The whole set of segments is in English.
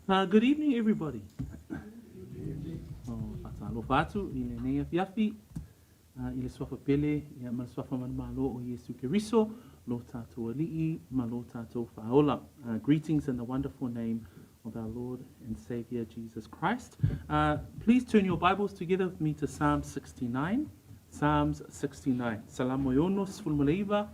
Good evening, everybody. Alo fatu i le nei afiafi, i le swafa pele, ia ma le swafa manamalo o Yesu Keriso, lo tātou ali'i, ma lo tātou whaola. Greetings in the wonderful name of our Lord and Saviour Jesus Christ. Please turn your Bibles together with me to Psalm 69. Psalms 69. Salamo yono sfulmaleiva,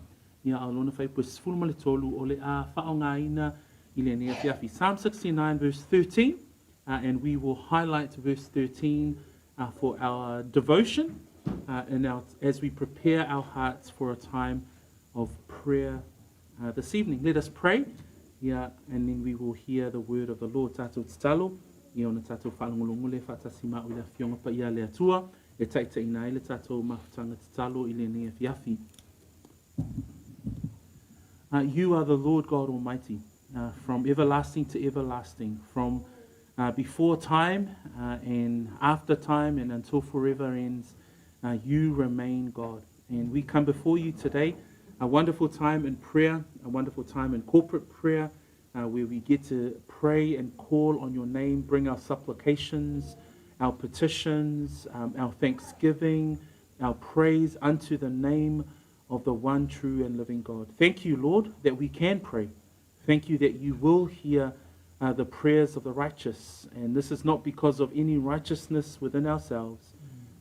ia alona fai pues sfulmale tolu ole a whaongaina i le nei afiafi. Psalm 69 verse 13, and we will highlight verse 13 for our devotion and as we prepare our hearts for a time of prayer this evening. Let us pray, and then we will hear the word of the Lord. Tātou talo, i ona tātou whalongolongo le whatasima o le whionga pa ia le atua, e taita ina le tātou mafutanga talo i le nei afiafi. You are the Lord God Almighty, from everlasting to everlasting, from before time and after time and until forever ends, you remain God. And we come before you today, a wonderful time in prayer, a wonderful time in corporate prayer, where we get to pray and call on your name, bring our supplications, our petitions, our thanksgiving, our praise unto the name of the one true and living God. Thank you, Lord, that we can pray. Thank you that you will hear the prayers of the righteous. And this is not because of any righteousness within ourselves,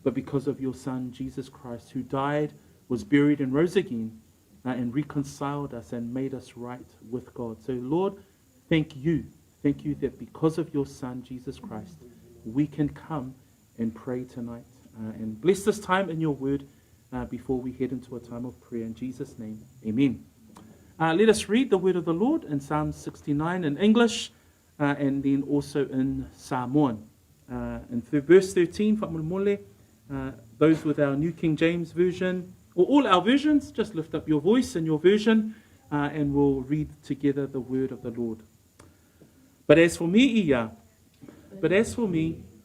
but because of your Son, Jesus Christ, who died, was buried, and rose again, and reconciled us and made us right with God. So, Lord, thank you. Thank you that because of your Son, Jesus Christ, we can come and pray tonight. And bless this time in your word before we head into a time of prayer. In Jesus' name, amen. Let us read the word of the Lord in Psalm 69 in English, and then also in Samoan. In verse 13, those with our New King James Version, or all our versions, just lift up your voice in your version, and we'll read together the word of the Lord. But as for me,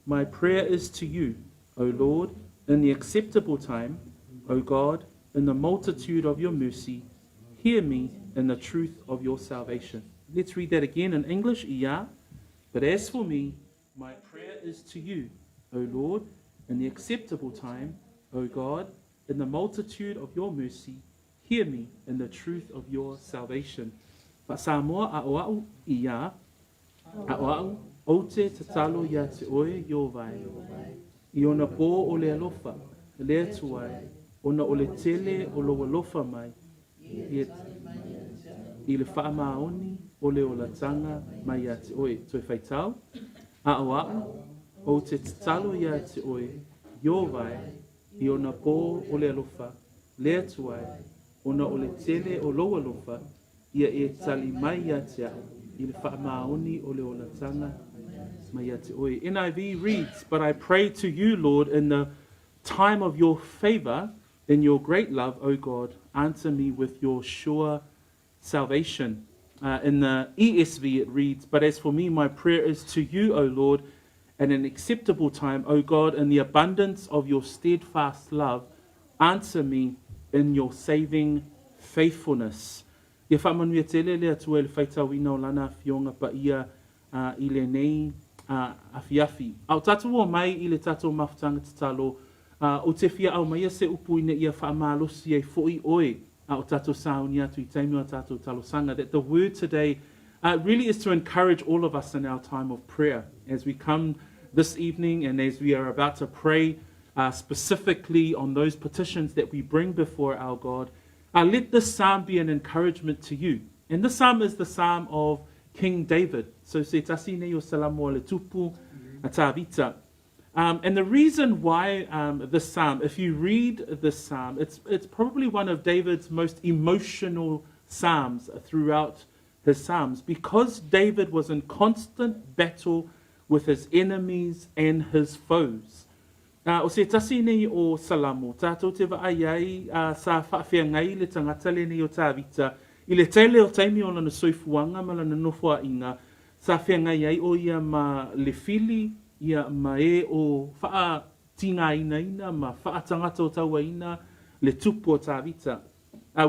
my prayer is to you, O Lord, in the acceptable time, O God, in the multitude of your mercy, hear me in the truth of your salvation. Let's read that again in English. But as for me, my prayer is to you, O Lord, in the acceptable time, O God, in the multitude of your mercy, hear me in the truth of your salvation. Fa Samoa a'oa'u ia, a'oa'u o te tatalo ia te oe yo vai. I ona pō o le alofa, le atuai, ona o le tele o lo alofa mai, I le whaamaoni o le o la tanga mai a te oe toi whaitau, a'oa'u o te tatalo ia te oe yo vai, I ona pō o le alofa, le atuai, ona o le tele o lo alofa, ia e tali mai a te au, I le whaamaoni o le o la tanga NIV reads, but I pray to you, Lord, in the time of your favor, in your great love, O God, answer me with your sure salvation. In the ESV it reads, but as for me, my prayer is to you, O Lord, at an acceptable time, O God, in the abundance of your steadfast love, answer me in your saving faithfulness. Ia whamanuia tele lea tua le whaitawina o lana fionga pa ia I le nei afiafi. Au tātou o mai I le tātou mawhtanga tatalo, o te fia au mai se upu ina ia whaamalosi e fōi oe, o tātou sauni atu I taimi o tātou talosanga, that the word today really is to encourage all of us in our time of prayer. As we come this evening and as we are about to pray specifically on those petitions that we bring before our God, let this psalm be an encouragement to you. And this psalm is the psalm of King David. So se tasi nei o salamo le tupu atavita. And the reason why this psalm, if you read this psalm, it's probably one of David's most emotional psalms throughout his psalms, because David was in constant battle with his enemies and his foes. O se tasi nei o salamo, tātou te vaaiai sa whaawhiangai le tangata le nei o tāwita, I le tele o taimi o lana soifuanga ma lana nofua inga, sa whiangai ai o ia ma le fili, ia ma e o wha tinga ina ma wha tangata o taua ina, le tupu o tāwita.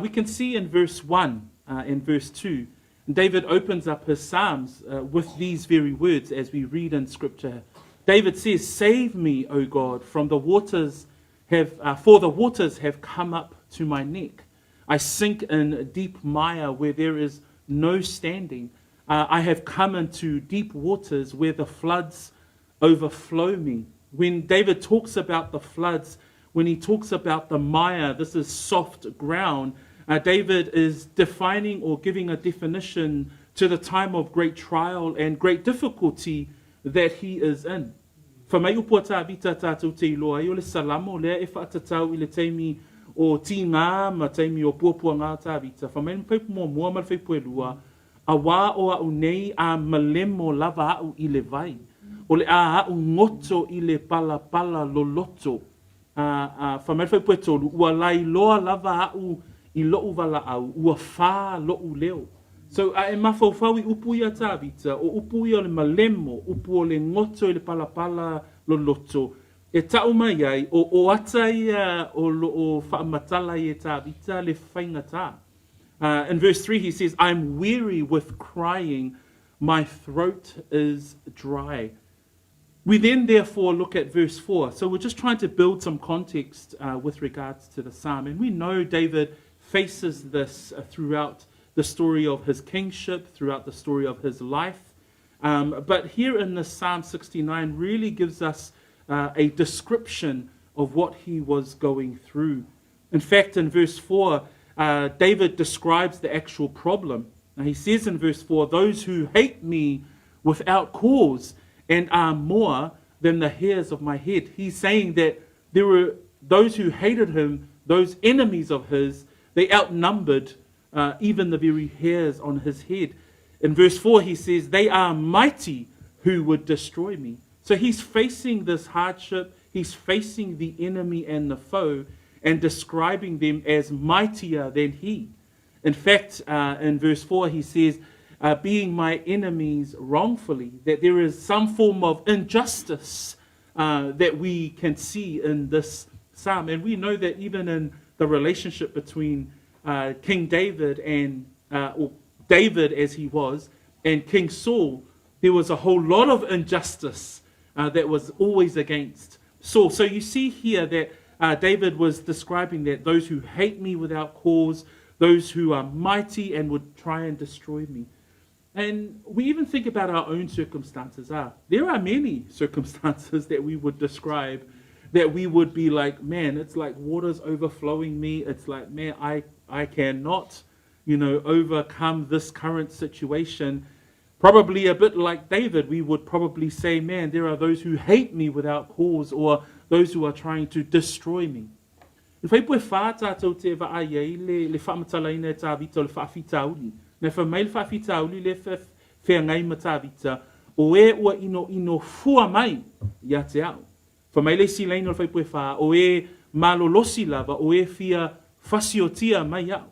We can see in verse 1 and verse 2, David opens up his psalms with these very words as we read in scripture. David says, save me, O God, from the waters for the waters have come up to my neck. I sink in deep mire where there is no standing. I have come into deep waters where the floods overflow me. When David talks about the floods, when he talks about the mire, this is soft ground, David is defining or giving a definition to the time of great trial and great difficulty that he is in. Whamai upua tā vita tātou te iloa, I o le salamo lea e whaatatau I le teimi o ti ngā ma teimi o puapua ngā tā vita. Whamai mwhaipu mua ma le whaipu e lua, a wā o au nei a malemo lava au I le vai. O le a au ngoto I le pala loloto. Whamai whaipu e tolu, ua lai loa lava au I lo'u wala au, ua whā lo'u leo. So e mawhauwhau I upu ia tāwita, o upu ia o le malemo, upu o le ngoto I le palapala loloto, e tau mai ai, o ata ia o whaamatala I e tāwita le whaingata. In verse 3 he says, I'm weary with crying, my throat is dry. We then therefore look at verse 4. So we're just trying to build some context with regards to the psalm. And we know David faces this throughout the story of his kingship, throughout the story of his life. But here in this Psalm 69 really gives us a description of what he was going through. In fact, in verse 4, David describes the actual problem. Now, he says in verse 4, those who hate me without cause and are more than the hairs of my head. He's saying that there were those who hated him, those enemies of his, they outnumbered even the very hairs on his head. In verse 4, he says, they are mighty who would destroy me. So he's facing this hardship. He's facing the enemy and the foe and describing them as mightier than he. In fact, in verse 4, he says, being my enemies wrongfully, that there is some form of injustice that we can see in this psalm. And we know that even in the relationship between King David and or David as he was and King Saul, there was a whole lot of injustice that was always against Saul. So you see here that David was describing that those who hate me without cause, those who are mighty and would try and destroy me. And we even think about our own circumstances. There are many circumstances that we would describe that we would be like, man, it's like water's overflowing me. It's like, man, I cannot, overcome this current situation. Probably a bit like David, we would probably say, man, there are those who hate me without cause or those who are trying to destroy me. Le whaamatalaina e tāwita o le whaafitauli. Na whamail whaafitauli le whengai ma tāwita o e ua ino fua mai ia te au. Whamai le si leino whai pue wha, o e malolosi lava, o e fia fasiotia mai au.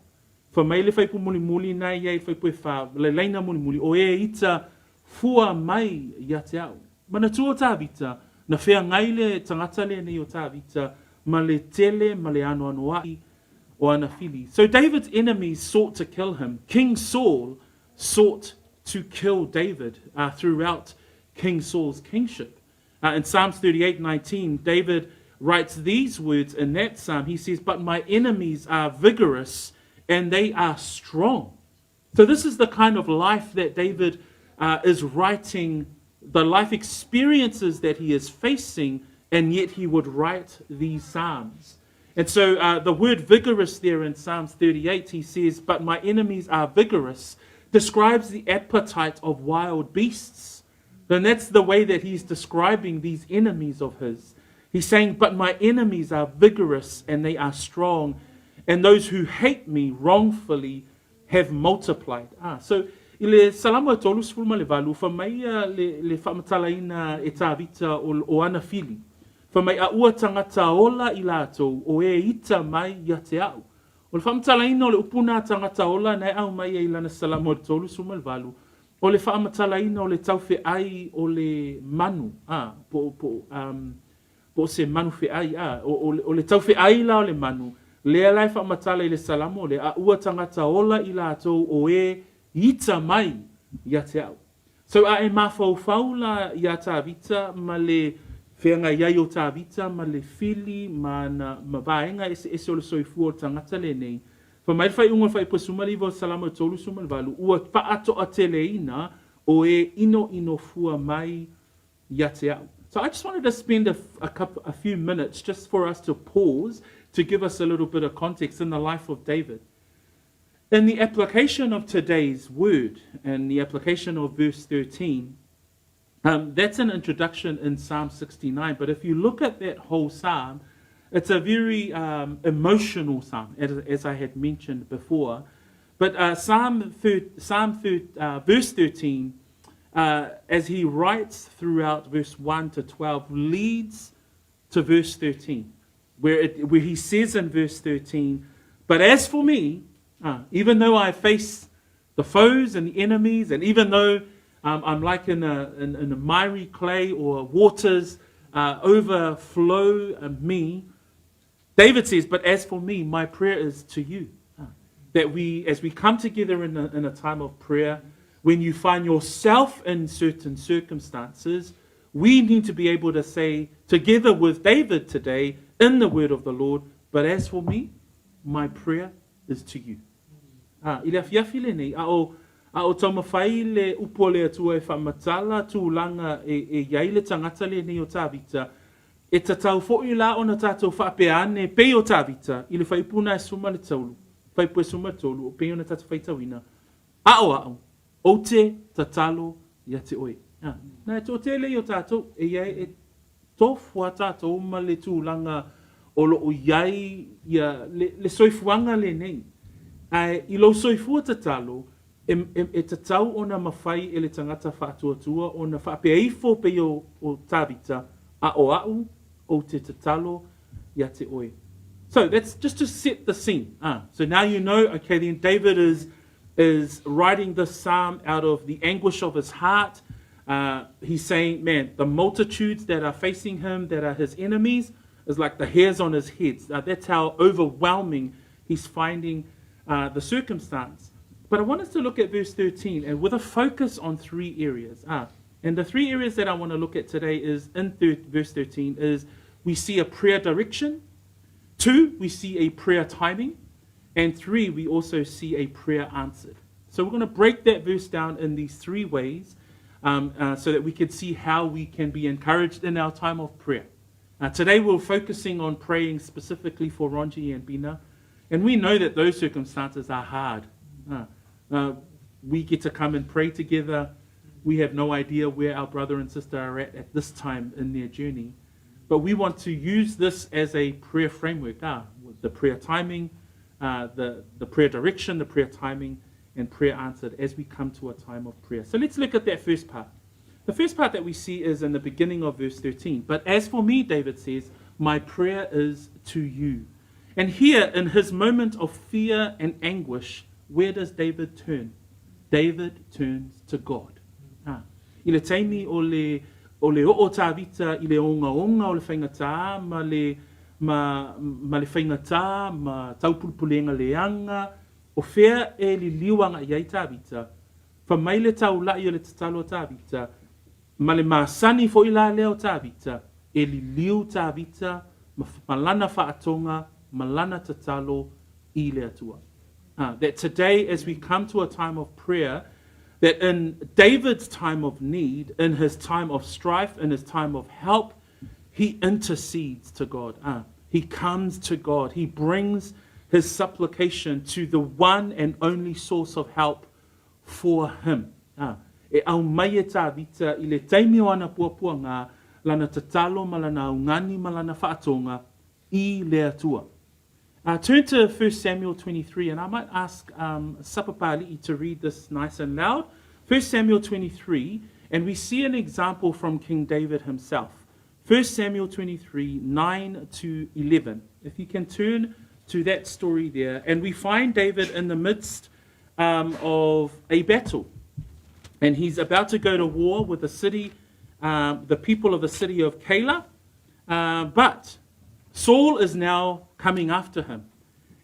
Whamai le whai pu muli nai ei whai pue wha, le leina muli, o e ita fua mai ia te au. Mana tua tāwita, na whea ngai le tangata le nei o tāwita, ma le tele, ma le ano ai, o ana fili. So David's enemies sought to kill him. King Saul sought to kill David throughout King Saul's kingship. In Psalms 38:19, David writes these words in that psalm. He says, "But my enemies are vigorous and they are strong." So this is the kind of life that David is writing, the life experiences that he is facing, and yet he would write these psalms. And so the word vigorous there in Psalms 38, he says, "But my enemies are vigorous," describes the appetite of wild beasts. Then that's the way that he's describing these enemies of his. He's saying, "But my enemies are vigorous and they are strong, and those who hate me wrongfully have multiplied." So i le salamo e tolu sefulu le valu, whamaia le whamatalaina e tāwita o ana fili. Whamai a ua tangata ola i lātou o e ita mai ia te au. O le whamatalaina o le upuna tangata ola nei au mai e ilana salamo e tolu sefulu le valu. O le whamatalaina o le tauwhi ai o le manu. Po se manu whi ai. O le tauwhi ai la o le manu. Lea lai whamatala i le salamo le a ua tangata ola i lātou o e ita mai ia te au. So a e mawhau la ia tāwita ma le whenga iai o tāwita ma le fili ma vaenga ese o le soifua o tangata le nei. Fa mai fai unga fai pasumali vo salamo tolu sumal valu ua paato a teleina o e ino fua mai ia te au. So I just wanted to spend a few minutes just for us to pause to give us a little bit of context in the life of David. In the application of today's word and the application of verse 13, that's an introduction in Psalm 69. But if you look at that whole psalm, it's a very emotional psalm, as I had mentioned before. But verse 13, as he writes throughout verse 1 to 12, leads to verse 13, where he says in verse 13, "But as for me, even though I face the foes and the enemies, and even though I'm like in a miry clay or waters overflow me," David says, "But as for me, my prayer is to you." That as we come together in a time of prayer, when you find yourself in certain circumstances, we need to be able to say, together with David today, in the word of the Lord, "But as for me, my prayer is to you." I le afiafile nei, a o taumawhai le upo le atua e whamatala tūlanga e iai le tangata le nei o tāwita, e tatau fo'i la o na tātou whapeane pei o tāwita, i le whaipuna e suma le taulu, whaipua suma le taulu, o pei o na tātou whaitawina, a o te tatalo ia te oe. Na e tō te le o tātou, e iai e tōfua tātou ma le tūlanga o lo o iai le soifuanga le nei. I lo soifua tatalo, e tatau o na mawhai e le tangata whaatuatua, o na whapeaifo pe o tāwita, a au o te tatalo ia te oe. So that's just to set the scene. So now you know, okay, then David is writing this psalm out of the anguish of his heart. He's saying, man, the multitudes that are facing him, that are his enemies, is like the hairs on his head. That's how overwhelming he's finding the circumstance. But I want us to look at verse 13 and with a focus on three areas. And the three areas that I want to look at today is in verse 13 is we see a prayer direction. 2, we see a prayer timing. And 3, we also see a prayer answered. So we're going to break that verse down in these 3 ways so that we can see how we can be encouraged in our time of prayer. Today we're focusing on praying specifically for Ronji and Bina. And we know that those circumstances are hard. We get to come and pray together. We have no idea where our brother and sister are at this time in their journey. But we want to use this as a prayer framework. The prayer timing, the prayer direction, the prayer timing, and prayer answered as we come to a time of prayer. So let's look at that first part. The first part that we see is in the beginning of verse 13. But as for me, David says, my prayer is to you. And here, in his moment of fear and anguish, where does David turn? David turns to God. I le taimi o le o tāwita, i le onga o le whaingata, ma le whaingata, ma taupulpulenga leanga, o whea e li liwanga i ai tāwita, fa mai le tau lai o le tatalo tāwita, ma le māsani fo i la leo tāwita, e li liu tāwita, ma lana whaatonga, ma lana tatalo i le atua. That today, as we come to a time of prayer, that in David's time of need, in his time of strife, in his time of help, he intercedes to God. He comes to God. He brings his supplication to the one and only source of help for him. E au mai e tāwita i le taimi o ana puapua ngā, lana tatalo ma lana aungani ma lana whaatonga i le atua. Turn to 1 Samuel 23, and I might ask Sapapali'i to read this nice and loud. 1 Samuel 23, and we see an example from King David himself. 1 Samuel 23, 9 to 11. If you can turn to that story there, and we find David in the midst of a battle. And he's about to go to war with the city, the people of the city of Keilah. But Saul is now coming after him.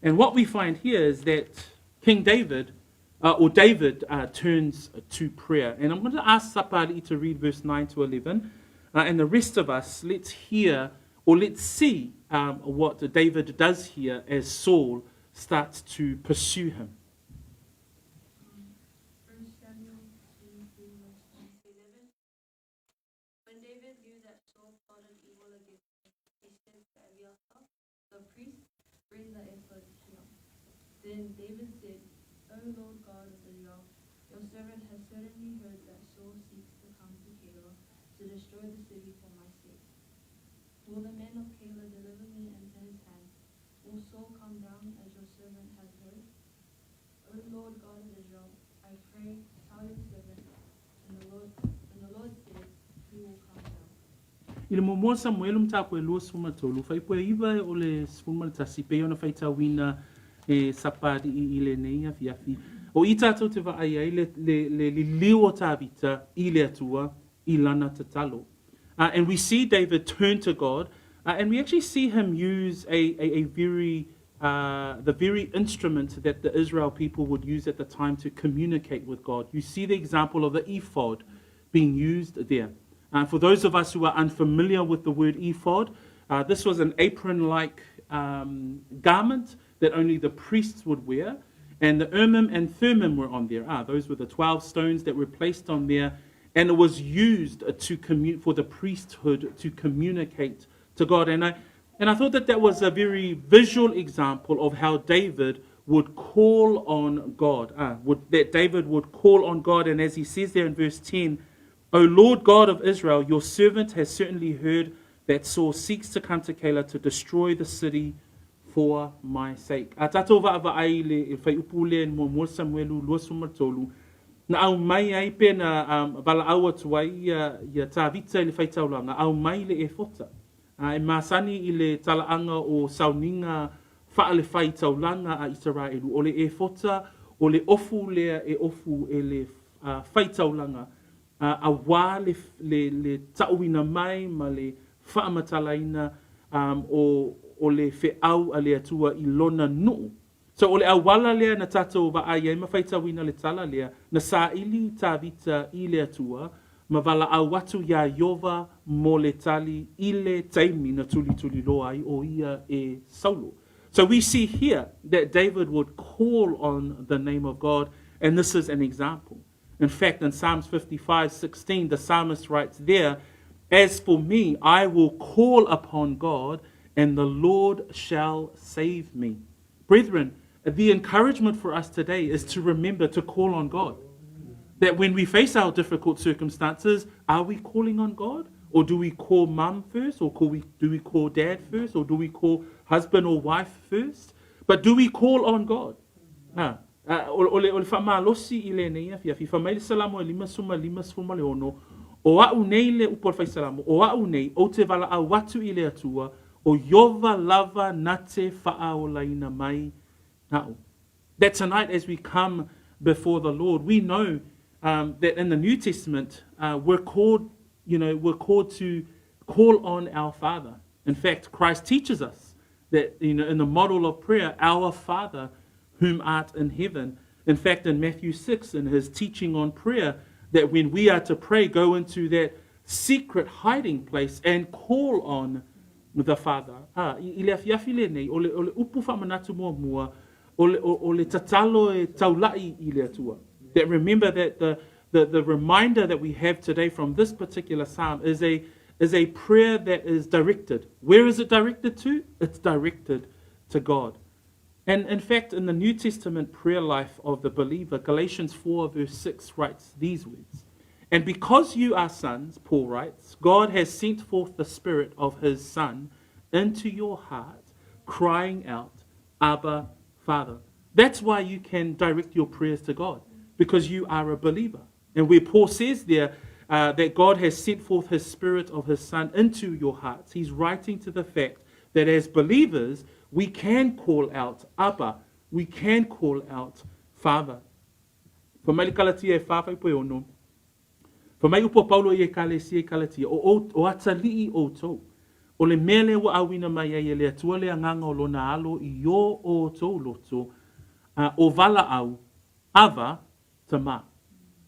And what we find here is that King David, David turns to prayer. And I'm going to ask Sapali to read verse 9 to 11. And the rest of us, let's hear, or let's see what David does here as Saul starts to pursue him. Then David said, O Lord God of Israel, your servant has certainly heard that Saul seeks to come to Keilah to destroy the city for my sake. Will the men of Keilah deliver me into his hand? Will Saul come down as your servant has heard? O Lord God of Israel, I pray, tell your servant, and the Lord said, he will come down. Ile mo Samuel mtapo e lua suma tolu, fai poe iwa o le sfuma tasi pe ona fai tawina e sapadi I le nei afi. O I tātou te vaai ai le liu o tāwita I le atua I lana tatalo. And we see David turn to God, and we actually see him use the very instrument that the Israel people would use at the time to communicate with God. You see the example of the ephod being used there. For those of us who are unfamiliar with the word ephod, this was an apron-like garment that only the priests would wear, and the Urim and Thummim were on there. Those were the 12 stones that were placed on there, and it was used for the priesthood to communicate to God. And I thought that was a very visual example of how David would call on God. That David would call on God, and as he says there in verse 10, O Lord God of Israel, your servant has certainly heard that Saul seeks to come to Keilah to destroy the city for my sake. A tātou wa'ai le whai upule mo Samuelu lua sumartolu. Na au mai ai pena wala aua tuai ia tāwita le whai taulanga. Au mai le e fota. E māsani I le talaanga o sauninga wha le whai taulanga a Israelu. O le e fota, o le ofu lea e ofu e le whai taulanga. A wā le tauina mai ma le whaamatalaina o le whiau a le atua I lona nuu. So o le awala lea na tātou wa ai ma whaitawina le tala lea na sa ili tāwita I le atua ma wala au watu ia Iova mo le tali I le taimi na tuli loa ai o ia e Saulo. So we see here that David would call on the name of God, and this is an example. In fact, in Psalms 55:16, the psalmist writes there, as for me, I will call upon God, and the Lord shall save me. Brethren, the encouragement for us today is to remember to call on God. That when we face our difficult circumstances, are we calling on God? Or do we call mum first? Or do we call dad first? Or do we call husband or wife first? But do we call on God? O le whamalosi I le nei afi whamai le salamo e lima suma le ono O au nei le upol faisalamu, o au nei, o te wala au watu I le atua, o yova lava nate whaaolaina mai nao. That tonight as we come before the Lord, we know that in the New Testament, we're called to call on our Father. In fact, Christ teaches us that, in the model of prayer, our Father whom art in heaven. In fact, in Matthew 6, in his teaching on prayer, that when we are to pray, go into that secret hiding place and call on the Father. I le afiafi le nei, o le upu whamanatu mua, o le tatalo e taulai I le atua. That remember that the reminder that we have today from this particular psalm is a prayer that is directed. Where is it directed to? It's directed to God. And in fact, in the New Testament prayer life of the believer, Galatians 4 verse 6 writes these words. And because you are sons, Paul writes, God has sent forth the Spirit of his Son into your heart, crying out, Abba, Father. That's why you can direct your prayers to God, because you are a believer. And where Paul says there that God has sent forth his Spirit of his Son into your hearts, he's writing to the fact that as believers, we can call out Abba, we can call out Father. For mai kalatia e whawhai poe ono. For mai upo Paulo I e kalesia kalatia, o atali'i o tau. O le mele wa awina mai e le atua le anganga o lona alo I o o tau loto, o vala au, ava tama.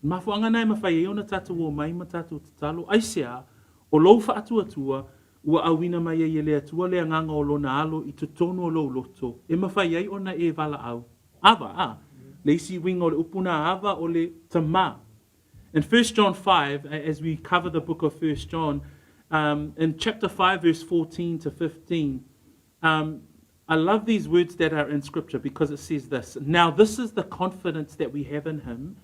Mafuanga nai mawhai e ona tatu o mai matatu tatalo, aisea, o loufa atua, ua awina mai e le atua le anganga o lona alo I tutono o lo loto. E mawhai ai ona e vala au. Ava, le isi winga o le upuna ava o le tama. In 1 John 5, as we cover the book of 1 John, in chapter 5, verse 14 to 15, I love these words that are in Scripture because it says this. Now this is the confidence that we have in him,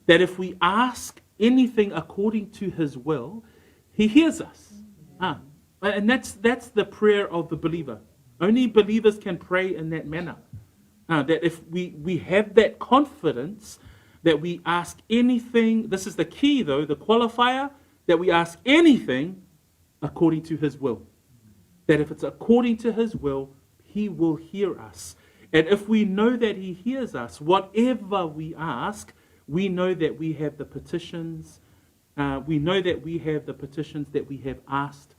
that if we ask anything according to his will, he hears us. And that's the prayer of the believer. Only believers can pray in that manner. That if we have that confidence that we ask anything, this is the key though, the qualifier, that we ask anything according to his will. That if it's according to his will, he will hear us. And if we know that he hears us, whatever we ask, we know that we have the petitions, that we have asked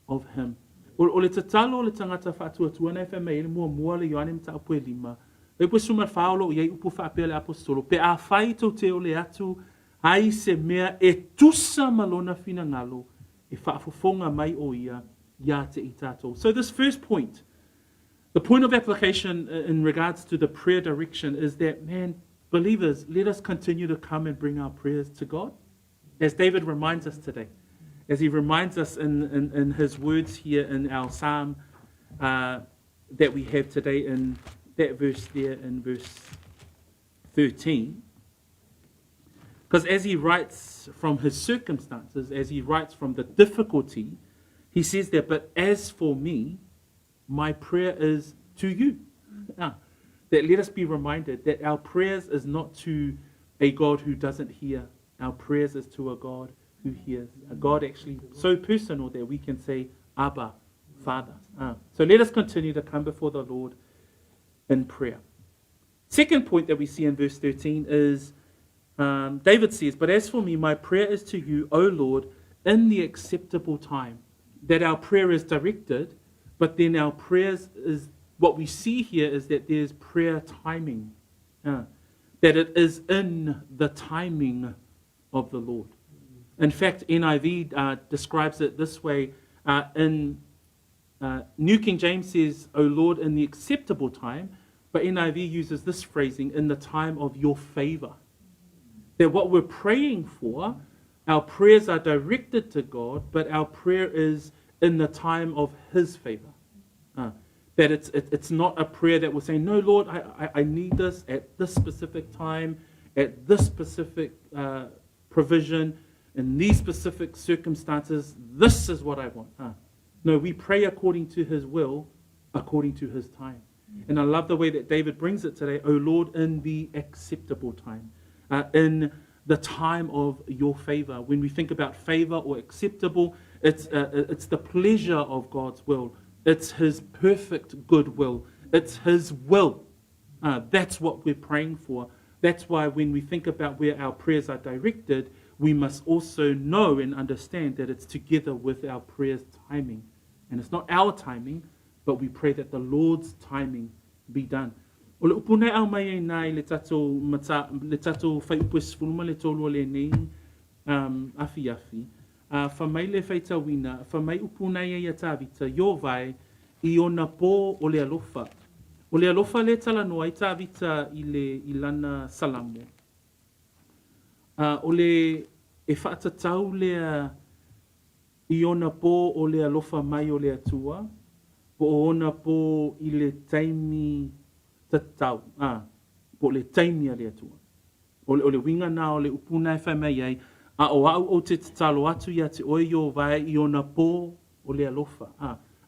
of him. O le tatalo o le tangata whaatuatua nei whamei mua le yoane mta upu e lima. E pue sumar whaolo iei upu whaapea le apostolo. Pe a whai tau te o le atu ai se mea e tusa malona fina ngalo e whaafofonga mai o ia te I tātou. So this first point, the point of application in regards to the prayer direction is that, man, believers, let us continue to come and bring our prayers to God. As David reminds us today, as he reminds us in his words here in our psalm that we have today in that verse there in verse 13. Because as he writes from his circumstances, as he writes from the difficulty, he says that, but as for me, my prayer is to you. That let us be reminded that our prayers is not to a God who doesn't hear. Our prayers is to a God who hears. A God actually so personal that we can say, Abba, Father. So let us continue to come before the Lord in prayer. Second point that we see in verse 13 is, David says, but as for me, my prayer is to you, O Lord, in the acceptable time. That our prayer is directed, but then our prayers is, what we see here is that there's prayer timing. That it is in the timing of the Lord. In fact, NIV describes it this way. New King James says, O Lord, in the acceptable time, but NIV uses this phrasing, in the time of your favor. That what we're praying for, our prayers are directed to God, but our prayer is in the time of his favor. That it's not a prayer that we're saying, no, Lord, I need this at this specific time, at this specific provision, in these specific circumstances. This is what I want. No, we pray according to his will, according to his time. And I love the way that David brings it today. O Lord, in the acceptable time. In the time of your favor. When we think about favor or acceptable, it's the pleasure of God's will. It's his perfect good will. It's his will. That's what we're praying for. That's why when we think about where our prayers are directed, we must also know and understand that it's together with our prayers timing. And it's not our timing, but we pray that the Lord's timing be done. O le upuna au mai e nai le tatou whai upus fuluma le tolu le nei afi. Fa mai le whaitawina, fa mai upuna ia tāwita, yo vai I ona pō o le alofa. O le alofa le tala noa I tāwita I lana salamo. O le e whaatatau lea I ona pō o le alofa mai o le atua, po o ona pō I le taimi tatau, po le taimi a le atua. O le winga nā o le upuna e whai mai ai, a o au o te tatalo atu ia te oi o vai I ona pō o le alofa.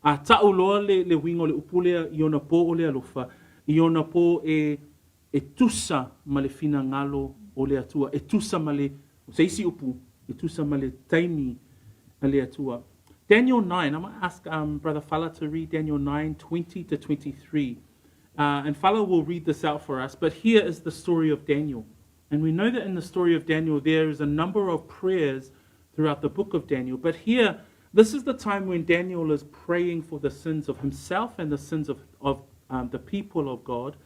A tau loa le winga o le upulea I ona pō o le alofa, I ona pō e tusa ma le fina ngalo o le atua, e tusa ma le, se isi upu, e tusa ma le taimi a le atua. Daniel 9, I'm going to ask Brother Fala to read Daniel 9, 20 to 23. And Fala will read this out for us, but here is the story of Daniel. And we know that in the story of Daniel, there is a number of prayers throughout the book of Daniel. But here, this is the time when Daniel is praying for the sins of himself and the sins of the people of God.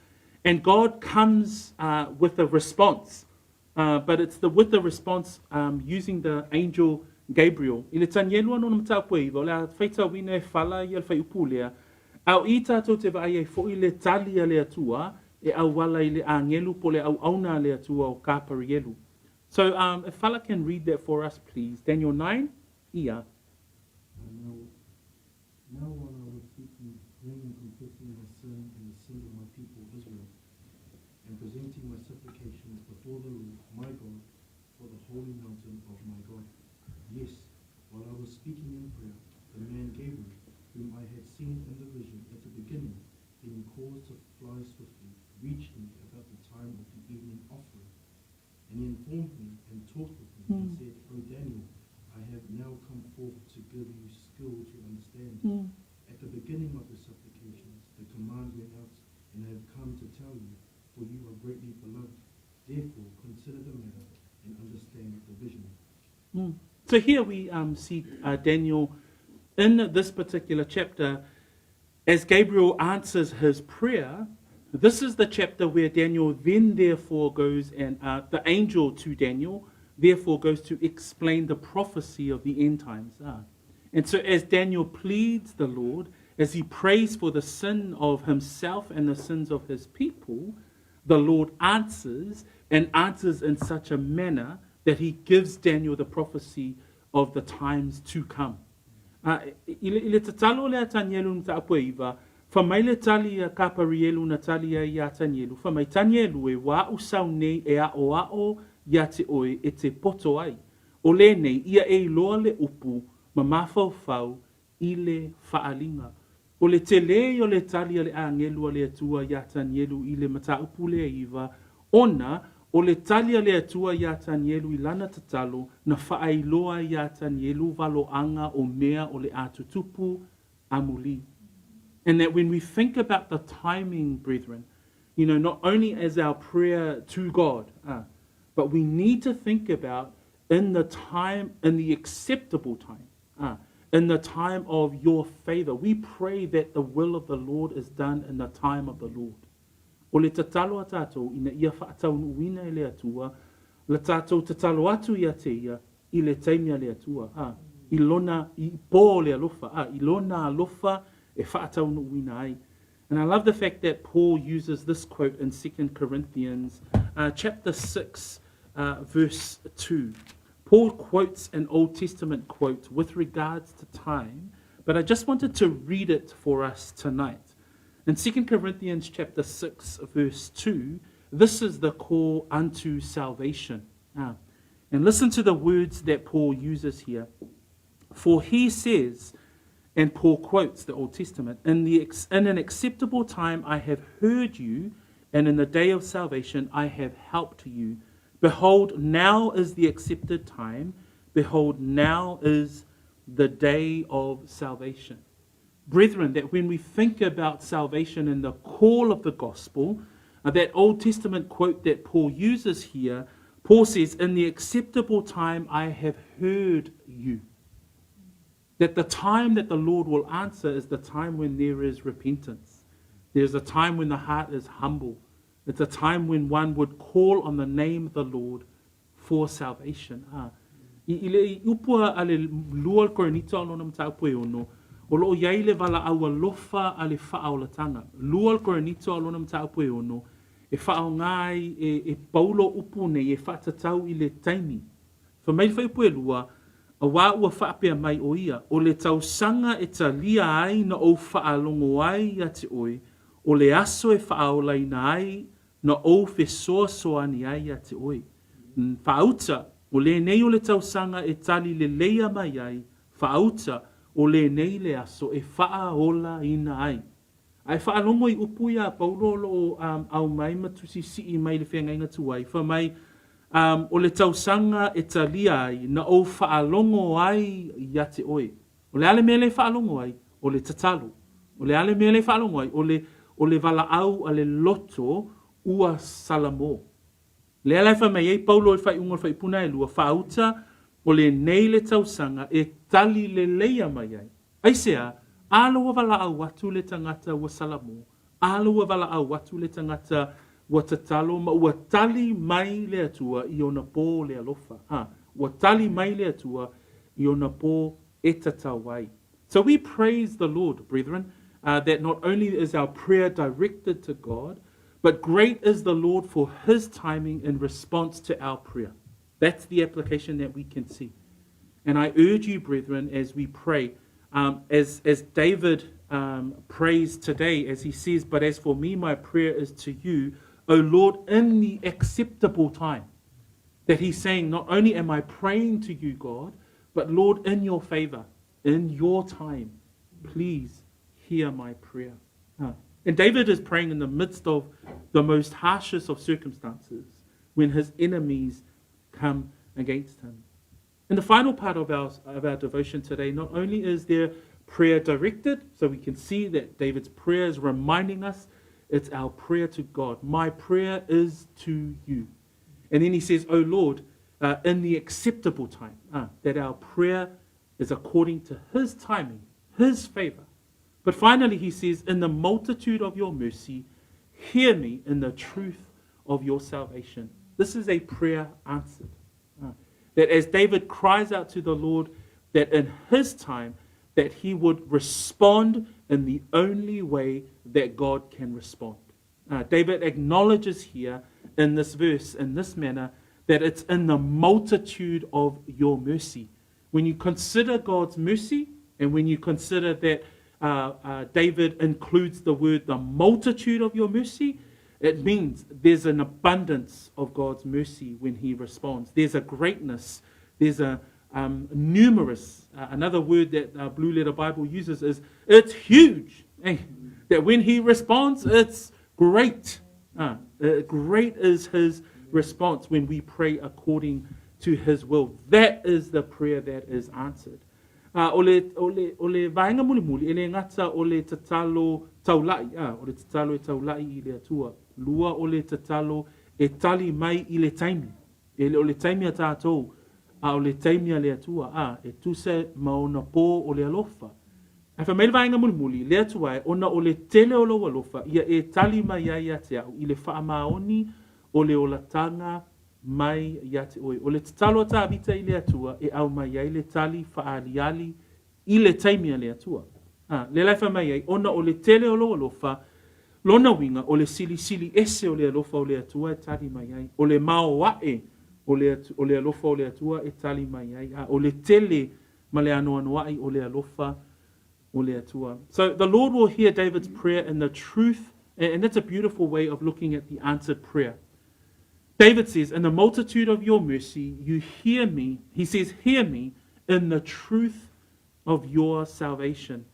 And God comes with a response. But it's with the response using the angel Gabriel. Ile tanielua no mtapwe iwa, le feita wina e fala I alfa upulea. Au I tātou te vai e fo I le tali a le atua, e au wala I le angelu po le au auna le atua o kaparielu. So if Fala can read that for us, please. Daniel 9, ia. Now while I was seeking, praying and confessing my sin and the sin of my people Israel, and presenting my supplications before the Lord, my God, for the holy mountain of my God. Yes, while I was speaking in prayer, the man Gabriel, whom I had seen in the vision at the beginning, being caused to fly swiftly, reached me about the time of the evening offering. And he informed me and talked with me and said, O Daniel, I have now come forth to give you skill to understand. At the beginning of the supplications, the command went out, and I have come to tell you, for you are greatly beloved. Therefore, consider the matter and understand the vision. So here we see Daniel in this particular chapter, as Gabriel answers his prayer. This is the chapter where Daniel then therefore goes and the angel to Daniel therefore goes to explain the prophecy of the end times. And so as Daniel pleads the Lord, as he prays for the sin of himself and the sins of his people, the Lord answers and answers in such a manner that he gives Daniel the prophecy of the times to come. Ile tatalo le atanielu nta apueiva, fa mai le tali a kaparielu na tali a atanielu, fa mai tanielu e wa usau nei e a o ia te oe e te poto ai. O le nei ia e loa le upu ma mafau I le faalinga. O le te le o le tali a le angelu a le atua ia tanielu I le mata upu le iwa, ona o le talia le atua ia tanielu I lana tatalo na faailoa ia tanielu valoanga o mea o le atutupu amuli. And that when we think about the timing, brethren, not only as our prayer to God, but we need to think about in the time, in the acceptable time, in the time of your favor. We pray that the will of the Lord is done in the time of the Lord. O le tatalo a tātou ina ia whaatau uina I le atua, le tātou tatalo atu ia te ia, I le taimia le atua, I lona, I pō le alofa, I lona alofa e whaatau uina ai. And I love the fact that Paul uses this quote in 2 Corinthians chapter 6, verse 2. Paul quotes an Old Testament quote with regards to time, but I just wanted to read it for us tonight. In 2 Corinthians chapter 6, verse 2, this is the call unto salvation. And listen to the words that Paul uses here. For he says, and Paul quotes the Old Testament, in an acceptable time I have heard you, and in the day of salvation I have helped you. Behold, now is the accepted time. Behold, now is the day of salvation. Brethren, that when we think about salvation and the call of the gospel, that Old Testament quote that Paul uses here, Paul says, in the acceptable time I have heard you. That the time that the Lord will answer is the time when there is repentance. There's a time when the heart is humble. It's a time when one would call on the name of the Lord for salvation. I le upua ale lua korinita ono nam taupue ono, o loo iai le wala aua lofa ale whaaolatanga. Lua korinita ono nam taupue ono, e whao ngai e paulo upu nei e whaatatau I le taimi. Fa mai whaipue lua, a wā ua whaapea mai o ia, o le tausanga e ta lia ai na o whaalongo ai a te oi, o le aso e whaaolai na ai, na o fe soa soani ai a te oi. Whaauta, o le nei o le tausanga e tali le leia mai ai, whaauta, o le nei le aso e whaaola ina ai. Ai whaalongo I upu ia paulo lo au mai matusi si mai le whenga inga tuai, wha mai o le tausanga e talia ai, na o whaalongo ai ia te oi. O le ale mea le whaalongo ai, o le tatalo. O le ale mea le whaalongo ai, o le wala au a le loto ua salamo. Le alai wha mai ei paulo e whai unga whai puna e lua, whaauta o le nei le tausanga e tali le leia mai ai. Aisea, alo wala au watu le tangata ua salamo, alo wala au watu le tangata ua tatalo, ma ua tali mai le atua I ona pō le alofa. Ua tali mai le atua I ona pō e tatawai. So we praise the Lord, brethren, that not only is our prayer directed to God, but great is the Lord for his timing in response to our prayer. That's the application that we can see. And I urge you, brethren, as we pray, as David prays today, as he says, but as for me, my prayer is to you, O Lord, in the acceptable time. That he's saying, not only am I praying to you, God, but Lord, in your favor, in your time, please hear my prayer. And David is praying in the midst of the most harshest of circumstances when his enemies come against him. In the final part of our devotion today, not only is there prayer directed, so we can see that David's prayer is reminding us it's our prayer to God. My prayer is to you. And then he says, O Lord, in the acceptable time, that our prayer is according to his timing, his favor. But finally, he says, in the multitude of your mercy, hear me in the truth of your salvation. This is a prayer answered. That as David cries out to the Lord, that in his time, that he would respond in the only way that God can respond. David acknowledges here in this verse, in this manner, that it's in the multitude of your mercy. When you consider God's mercy, and when you consider that David includes the word, the multitude of your mercy, it means there's an abundance of God's mercy when he responds. There's a greatness, there's a numerous. Another word that Blue Letter Bible uses is it's huge. That when he responds, it's great. Great is his response when we pray according to his will. That is the prayer that is answered. O le vaenga muli ele ngata o le tatalo taulai, o le tatalo e taulai I le atua. Lua o le tatalo e tali mai I le taimi. O le taimi a tātou, o le taimi a le atua, e tuse maona pō o le alofa. A wha mai le vaenga muli le atua e ona o le tele o lo alofa, ia e tali mai ai a te au, I le whaamaoni o le olatanga mai ia te oi. O le tatalo a tāvita I le atua e au mai ai le tali whaaliali I le taimia le atua. Le laifa mai ai, ona o le tele o lo alofa, lona winga o le sili ese o le alofa o le atua e tali mai ai. O le mao wae o le alofa o le atua e tali mai ai. O le tele ma le anoanoai o le alofa o le atua. So the Lord will hear David's prayer in the truth, and that's a beautiful way of looking at the answered prayer. David says, in the multitude of your mercy, you hear me. He says, hear me in the truth of your salvation.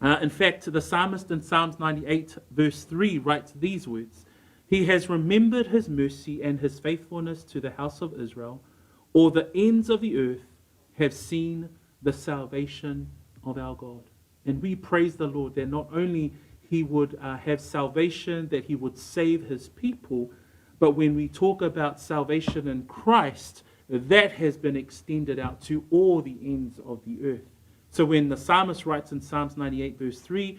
In fact, the psalmist in Psalms 98, verse 3, writes these words. He has remembered his mercy and his faithfulness to the house of Israel. All the ends of the earth have seen the salvation of our God. And we praise the Lord that not only he would have salvation, that he would save his people, but when we talk about salvation in Christ, that has been extended out to all the ends of the earth. So when the psalmist writes in Psalms 98 verse 3,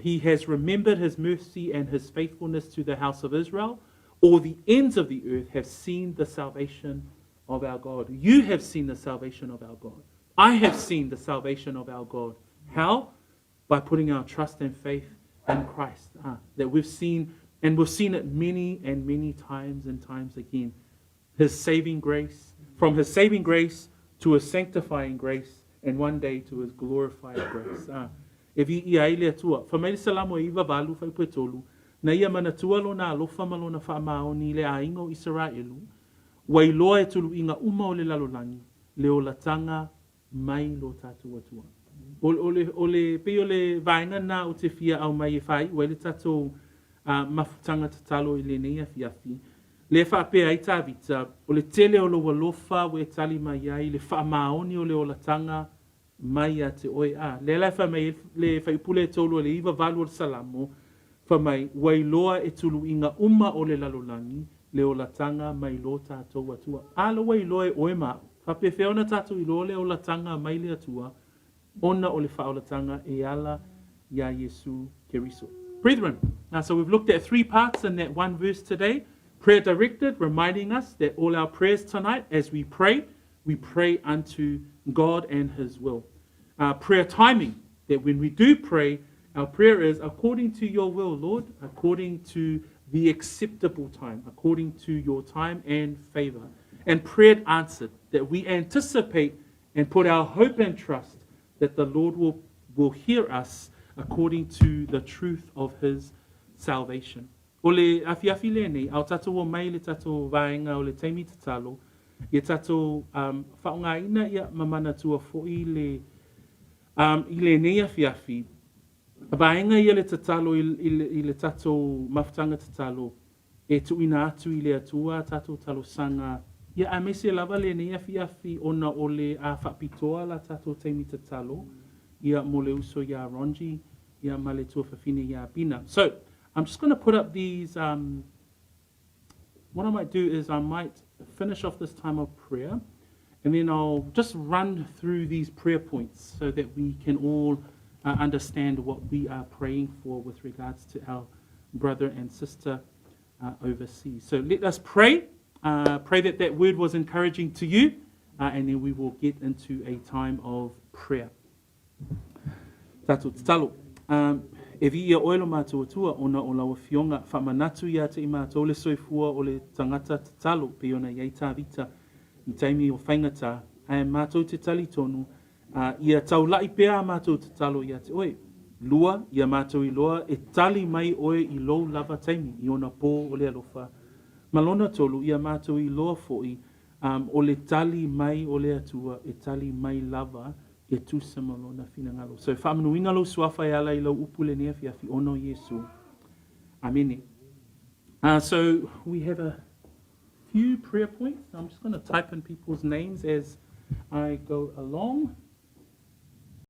he has remembered his mercy and his faithfulness to the house of Israel, all the ends of the earth have seen the salvation of our God. You have seen the salvation of our God. I have seen the salvation of our God. How? By putting our trust and faith in Christ. That we've seen, and we've seen it many and many times and times again. His saving grace, from his saving grace to his sanctifying grace, and one day to his glorified grace. E vi ia ile atua. Whamaile salamo e iwa walu whaipetolu. Na ia mana tualo na alofa malona whaamaoni le aingo Israelu. Wailoa e tulu inga uma o le lalolangi. Leo latanga mai lo tatu atua. Ole pe ole vainga na o te fia au mai e whai. Waile tatu mafutanga tatalo i le neia fiafi. Le whaapea ai tāwita. O le tele o lo walofa we tali mai ai. Le whaamaoni o le o latanga mai a te oe a. Le lai whamai le whaipule tolu le iwa valu o le salamo. Whamai wailoa e tulu inga uma o le lalolangi. Le o latanga mai lo tātou atua. Alo wailoa e oe maa. Whape whiaona tātou i lo le o latanga mai le atua. Ona o le whaolatanga e ala ya Yesu Keriso. Brethren, so we've looked at 3 parts in that one verse today. Prayer directed, reminding us that all our prayers tonight, as we pray unto God and his will. Prayer timing, that when we do pray, our prayer is according to your will, Lord, according to the acceptable time, according to your time and favor. And prayer answered, that we anticipate and put our hope and trust that the Lord will hear us according to the truth of his salvation. O le afiafi le nei, au tatou o mai le tatou vaenga o le teimi tatalo, i tatou whaunga ina ia mamana tua fo i le nei afiafi. Vaenga ia le tatalo i le tatou mafutanga tatalo, e tuina atu i le atua tatou talo sanga. Ia a mese lava le nei afiafi ona o le a whapitoa la tatou teimi tatalo, ia mo le uso ia ronji, ia ma le tua whawhine ia pina. So, I'm just going to put up these, what I might do is I might finish off this time of prayer, and then I'll just run through these prayer points so that we can all understand what we are praying for with regards to our brother and sister overseas. So let us pray. Pray that that word was encouraging to you, and then we will get into a time of prayer. Tatou tatalo. E vi ia oelo mātua tua ona o lawa fionga whamanatu ia te i mātou le soifua o le tangata tatalo pe ona iei tāwita i taimi o whaingata ai mātou te tali tonu ia tau lai pea mātou tatalo ia te oe. Lua ia mātou i loa e tali mai oe i lou lava taimi i ona pō o le alofa. Malona tolu ia mātou i loa foi o le tali mai o le atua e tali mai lava e tu samalona fina ngalo. So whamanu ingalo suafa e ala i lau upule nea fiafi ono Yesu. Amen. So we have a few prayer points. I'm just going to type in people's names as I go along.